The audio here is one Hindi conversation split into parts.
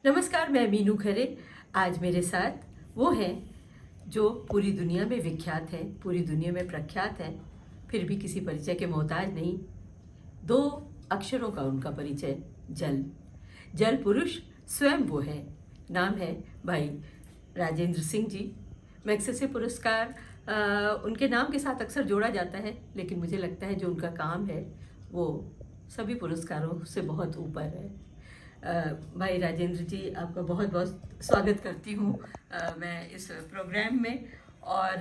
नमस्कार, मैं मीनू खरे। आज मेरे साथ वो हैं जो पूरी दुनिया में विख्यात हैं, पूरी दुनिया में प्रख्यात हैं, फिर भी किसी परिचय के मोहताज नहीं। दो अक्षरों का उनका परिचय, जल। जल पुरुष स्वयं वो है। नाम है भाई राजेंद्र सिंह जी। मैग्सेसे पुरस्कार उनके नाम के साथ अक्सर जोड़ा जाता है, लेकिन मुझे लगता है जो उनका काम है वो सभी पुरस्कारों से बहुत ऊपर है। भाई राजेंद्र जी, आपका बहुत बहुत स्वागत करती हूँ मैं इस प्रोग्राम में। और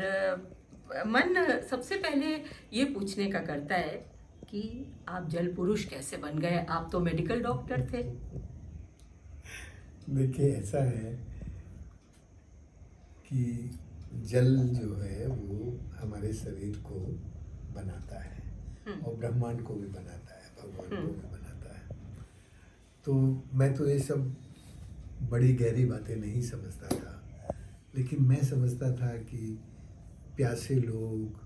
मन सबसे पहले ये पूछने का करता है कि आप जल पुरुष कैसे बन गए? आप तो मेडिकल डॉक्टर थे। देखिए, ऐसा है कि जल जो है वो हमारे शरीर को बनाता है और ब्रह्मांड को भी बनाता है, भगवान को भी बनाता है। तो मैं तो ये सब बड़ी गहरी बातें नहीं समझता था, लेकिन मैं समझता था कि प्यासे लोग,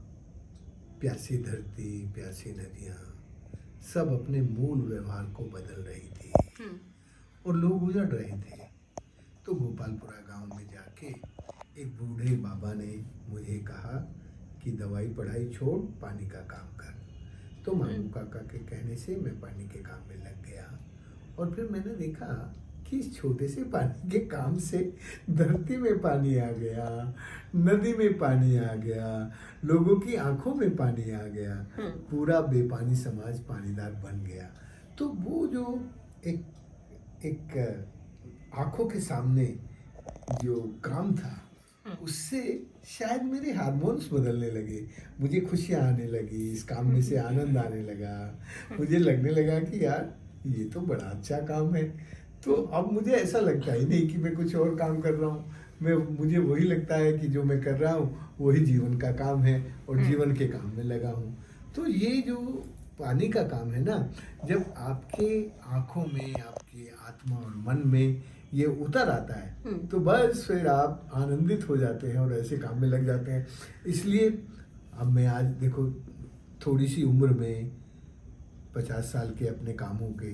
प्यासी धरती, प्यासी नदियाँ सब अपने मूल व्यवहार को बदल रही थी और लोग उजड़ रहे थे। तो गोपालपुरा गांव में जाके एक बूढ़े बाबा ने मुझे कहा कि दवाई पढ़ाई छोड़, पानी का काम कर। तो मामू काका के कहने से मैं पानी के काम में लग गया और फिर मैंने देखा कि इस छोटे से पानी के काम से धरती में पानी आ गया, नदी में पानी आ गया, लोगों की आंखों में पानी आ गया, पूरा बेपानी समाज पानीदार बन गया। तो वो जो एक एक आंखों के सामने जो काम था, उससे शायद मेरे हार्मोन्स बदलने लगे, मुझे खुशियाँ आने लगी, इस काम में से आनंद आने लगा। मुझे लगने लगा कि यार ये तो बड़ा अच्छा काम है। तो अब मुझे ऐसा लगता ही नहीं कि मैं कुछ और काम कर रहा हूँ। मुझे वही लगता है कि जो मैं कर रहा हूँ वही जीवन का काम है और जीवन के काम में लगा हूँ। तो ये जो पानी का काम है ना, जब आपके आँखों में, आपके आत्मा और मन में ये उतर आता है तो बस फिर आप आनंदित हो जाते हैं और ऐसे काम में लग जाते हैं। इसलिए अब मैं आज देखो, थोड़ी सी उम्र में 50 साल के अपने कामों के,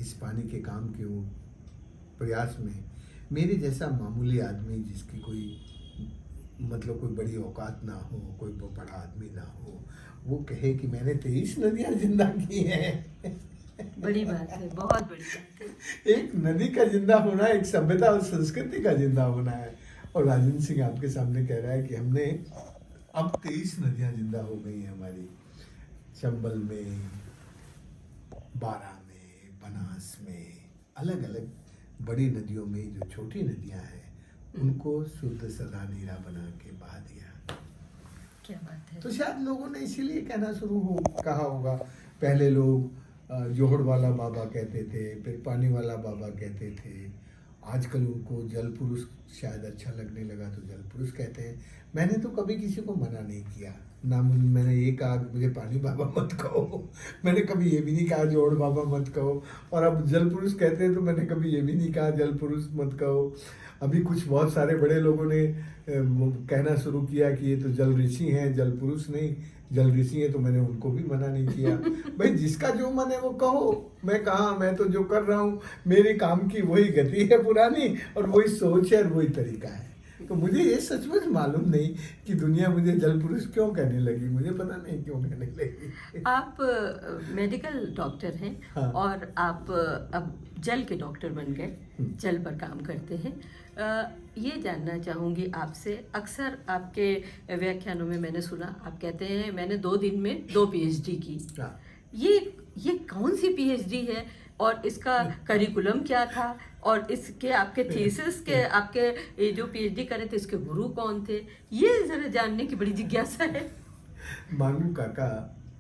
इस पानी के काम के प्रयास में मेरे जैसा मामूली आदमी, जिसकी कोई मतलब कोई बड़ी औकात ना हो, कोई बड़ा आदमी ना हो, वो कहे कि मैंने 23 नदियाँ जिंदा की हैं। बड़ी बात है, बहुत बड़ी बात है। एक नदी का जिंदा होना एक सभ्यता और संस्कृति का जिंदा होना है। और राजेंद्र सिंह आपके सामने कह रहा है कि हमने अब 23 नदियां जिंदा हो गई हैं हमारी। चंबल में, बारा में, बनास में, अलग अलग बड़ी नदियों में जो छोटी नदियां हैं उनको शुद्ध सदा नीरा बना के बहा दिया। क्या बात है। तो शायद लोगों ने इसीलिए कहना कहा होगा। पहले लोग जोहड़ वाला बाबा कहते थे, फिर पानी वाला बाबा कहते थे। आजकल उनको जल पुरुष शायद अच्छा लगने लगा तो जल पुरुष कहते हैं। मैंने तो कभी किसी को मना नहीं किया ना। मैंने ये कहा कि मुझे पानी बाबा मत कहो, मैंने कभी ये भी नहीं कहा जोहड़ बाबा मत कहो। और अब जल पुरुष कहते हैं तो मैंने कभी ये भी नहीं कहा जल पुरुष मत कहो। अभी कुछ बहुत सारे बड़े लोगों ने कहना शुरू किया कि ये तो जल ऋषि हैं, जल पुरुष नहीं, जल ऋषि हैं, तो मैंने उनको भी मना नहीं किया। भाई जिसका जो मन है वो कहो। मैं कहा, मैं तो जो कर रहा हूँ मेरे काम की वही गति है पुरानी, और वही सोच है और वही तरीका है। तो मुझे ये सचमुच मालूम नहीं कि दुनिया मुझे जल पुरुष क्यों कहने लगी, मुझे पता नहीं क्यों कहने लगी। आप मेडिकल डॉक्टर हैं। हाँ। और आप अब जल के डॉक्टर बन गए, जल पर काम करते हैं। ये जानना चाहूँगी आपसे, अक्सर आपके व्याख्यानों में मैंने सुना, आप कहते हैं मैंने 2 दिन में 2 पीएचडी की। हाँ। ये कौन सी पीएचडी है और इसका करिकुलम क्या था, और इसके आपके थीसिस के, आपके ये जो पीएचडी करे थे इसके गुरु कौन थे? ये जरा जानने की बड़ी जिज्ञासा है। मानू काका,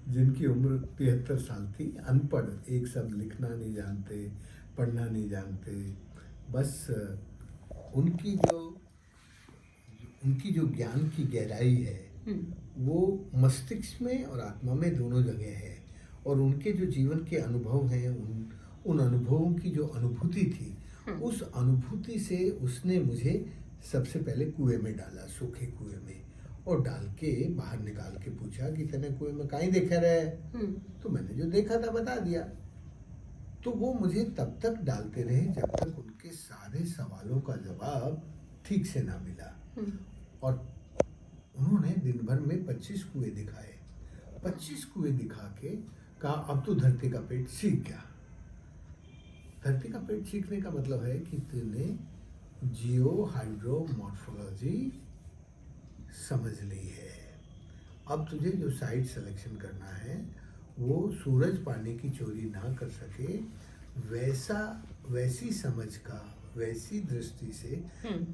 जिनकी उम्र 73 साल थी, अनपढ़, एक शब्द लिखना नहीं जानते, पढ़ना नहीं जानते, बस उनकी जो उनकी जो ज्ञान की गहराई है वो मस्तिष्क में और आत्मा में दोनों जगह है। और उनके जो जीवन के अनुभव हैं, उन अनुभवों की जो अनुभूति थी, उस अनुभूति से उसने मुझे सबसे पहले कुएं में डाला, सूखे कुएं में, और डाल के बाहर निकाल के पूछा कि तने कुएं में काहे देखा रहे? तो मैंने जो देखा था बता दिया। तो वो मुझे तब तक डालते रहे जब तक उनके सारे सवालों का जवाब ठीक से ना मिला। और उन्होंने दिन भर में 25 कुएं दिखाए। 25 कुएं दिखा के कहा अब तो धरती का पेट सीख गया। धरती का पेट सीखने का मतलब है कि तूने जियो हाइड्रोमॉर्फोलॉजी समझ ली है। अब तुझे जो साइट सिलेक्शन करना है वो सूरज पानी की चोरी ना कर सके वैसी समझ का, वैसी दृष्टि से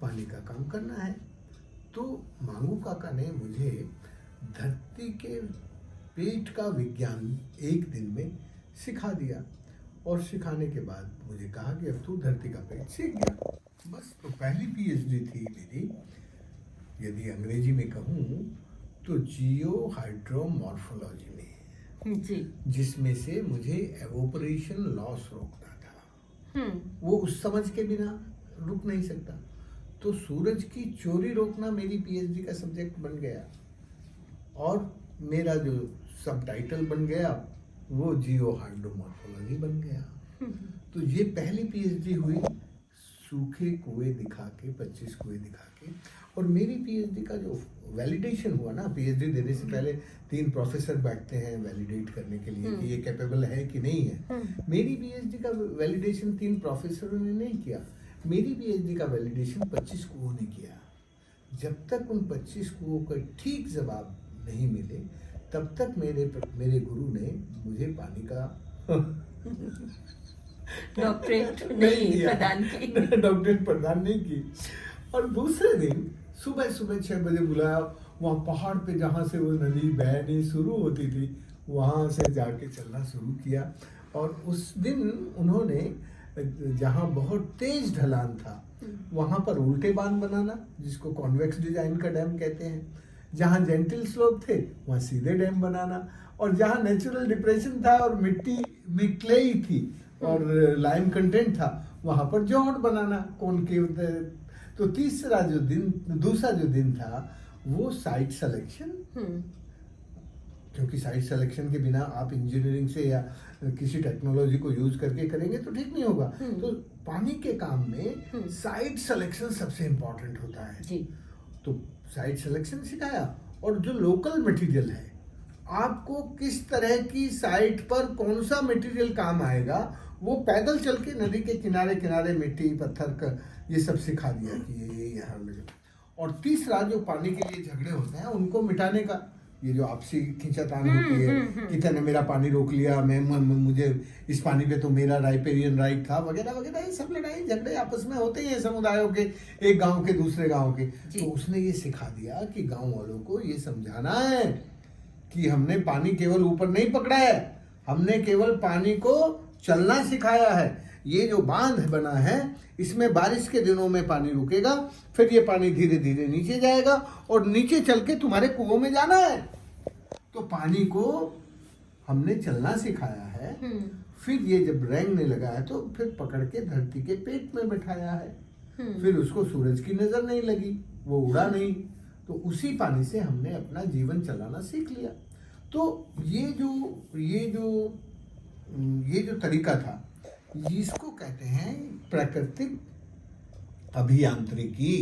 पानी का काम करना है। तो मांगू काका ने मुझे धरती के पेट का विज्ञान एक दिन में सिखा दिया और सिखाने के बाद मुझे कहा कि अब तू धरती का पेट सीख गया। बस तो पहली पीएचडी थी मेरी, यदि अंग्रेजी में कहूँ तो जियो हाइड्रोमॉर्फोलॉजी में जी, जिसमें से मुझे एवोपरेशन लॉस रोकना था। वो उस समझ के बिना रुक नहीं सकता। तो सूरज की चोरी रोकना मेरी पीएचडी का सब्जेक्ट बन गया और मेरा जो सब टाइटल बन गया वो जियो हाइड्रोमॉर्फोलॉजी बन गया। तो ये पहली पीएचडी हुई सूखे कुएं दिखा के, 25 कुएं दिखा के। और मेरी पीएचडी का जो वैलिडेशन हुआ ना, पीएचडी देने से पहले 3 प्रोफेसर बैठते हैं वैलिडेट करने के लिए कि ये कैपेबल है कि नहीं है। मेरी पीएचडी का वैलिडेशन 3 प्रोफेसरों ने नहीं किया, मेरी पीएचडी का वैलिडेशन 25 कुओं ने किया। जब तक उन 25 कुओं का ठीक जवाब नहीं मिले तब तक मेरे गुरु ने मुझे पानी का डॉक्टरेट नहीं प्रदान की। डॉक्टरेट प्रदान नहीं की। और दूसरे दिन सुबह 6 बजे बुलाया, वहाँ पहाड़ पे जहाँ से वो नदी बहनी शुरू होती थी वहाँ से जाके चलना शुरू किया। और उस दिन उन्होंने जहाँ बहुत तेज ढलान था वहाँ पर उल्टे बांध बनाना, जिसको कॉन्वेक्स डिजाइन का डैम कहते हैं। जहाँ जेंटल स्लोप थे वहाँ सीधे डैम बनाना, और जहाँ नेचुरल डिप्रेशन था और मिट्टी में क्ले थी और लाइम कंटेंट था वहाँ पर जोहड़ बनाना कॉनकेव। तो दूसरा जो दिन था वो साइट सिलेक्शन, क्योंकि साइट सिलेक्शन के बिना आप इंजीनियरिंग से या किसी टेक्नोलॉजी को यूज करके करेंगे तो ठीक नहीं होगा। तो पानी के काम में साइट सिलेक्शन सबसे इम्पोर्टेंट होता है जी। तो साइट सिलेक्शन सिखाया, और जो लोकल मटेरियल है, आपको किस तरह की साइट पर कौन सा मटेरियल काम आएगा वो पैदल चल के नदी के किनारे किनारे मिट्टी पत्थर का ये सब सिखा दिया कि ये यहाँ मिले। और तीसरा जो पानी के लिए झगड़े होते हैं उनको मिटाने का, ये जो आपसी खींचातान होती है कि तूने मेरा पानी रोक लिया, मुझे इस पानी पे तो मेरा राइपेरियन राइट था वगैरह वगैरह, ये सब लड़ाई झगड़े आपस में होते ही हैं समुदायों के, एक गांव के दूसरे गांव के। तो उसने ये सिखा दिया कि गांव वालों को ये समझाना है कि हमने पानी केवल ऊपर नहीं पकड़ा है, हमने केवल पानी को चलना सिखाया है। ये जो बांध बना है इसमें बारिश के दिनों में पानी रुकेगा, फिर ये पानी धीरे धीरे नीचे जाएगा और नीचे चल के तुम्हारे कुओं में जाना है। तो पानी को हमने चलना सिखाया है। फिर ये जब रेंगने लगा है तो फिर पकड़ के धरती के पेट में बैठाया है। फिर उसको सूरज की नजर नहीं लगी, वो उड़ा नहीं, तो उसी पानी से हमने अपना जीवन चलाना सीख लिया। तो ये जो तरीका था इसको कहते हैं प्राकृतिक अभियांत्रिकी।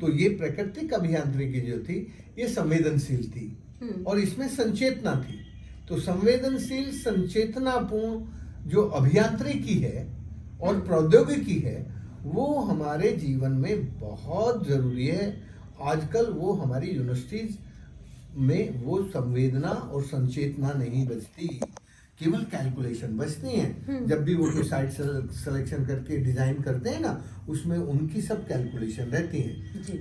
तो ये प्राकृतिक अभियांत्रिकी जो थी ये संवेदनशील थी और इसमें संचेतना थी। तो संवेदनशील संचेतनापूर्ण जो अभियांत्रिकी है और प्रौद्योगिकी है वो हमारे जीवन में बहुत जरूरी है। आजकल वो हमारी यूनिवर्सिटीज में वो संवेदना और संचेतना नहीं बचती, केवल कैलकुलेशन बचती हैं। जब भी वो कोई साइट सिलेक्शन करके डिजाइन करते हैं ना, उसमें उनकी सब कैलकुलेशन रहती है जी।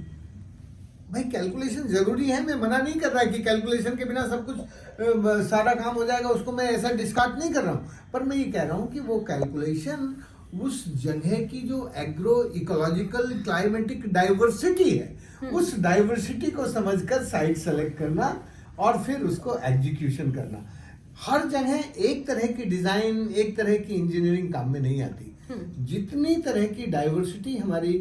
भाई कैलकुलेशन जरूरी है, मैं मना नहीं कर रहा कि कैलकुलेशन के बिना सब कुछ सारा काम हो जाएगा, उसको मैं ऐसा डिस्कार्ड नहीं कर रहा हूँ। पर मैं ये कह रहा हूँ कि वो कैलकुलेशन उस जगह की जो एग्रो इकोलॉजिकल क्लाइमेटिक डाइवर्सिटी है, उस डाइवर्सिटी को समझकर साइट सेलेक्ट करना और फिर उसको एग्जीक्यूशन करना। हर जगह एक तरह की डिजाइन, एक तरह की इंजीनियरिंग काम में नहीं आती। जितनी तरह की डाइवर्सिटी हमारी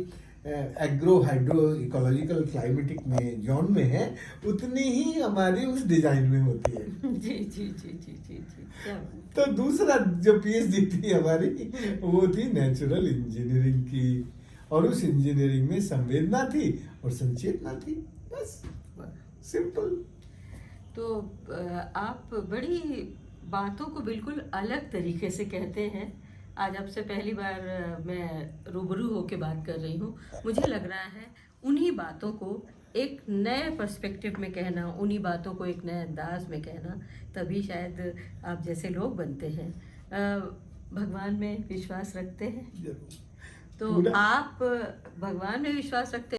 एग्रो हाइड्रो इकोलॉजिकल क्लाइमेटिक में जोन में है, उतनी ही हमारी उस डिजाइन में होती है। जी जी जी जी जी जी, क्या बात। तो दूसरा जो पीएचडी थी हमारी, वो थी नेचुरल इंजीनियरिंग की, और उस इंजीनियरिंग में संवेदना थी और संचेतना थी, बस सिंपल। तो आप बड़ी बातों को बिल्कुल अलग तरीके से कहते हैं। आज आपसे पहली बार मैं रूबरू होके बात कर रही हूँ। मुझे लग रहा है उन्हीं बातों को एक नए पर्सपेक्टिव में कहना, उन्हीं बातों को एक नए अंदाज में कहना, तभी शायद आप जैसे लोग बनते हैं। भगवान में विश्वास रखते हैं? जरूर। तो पूरा। आप भगवान में विश्वास रखते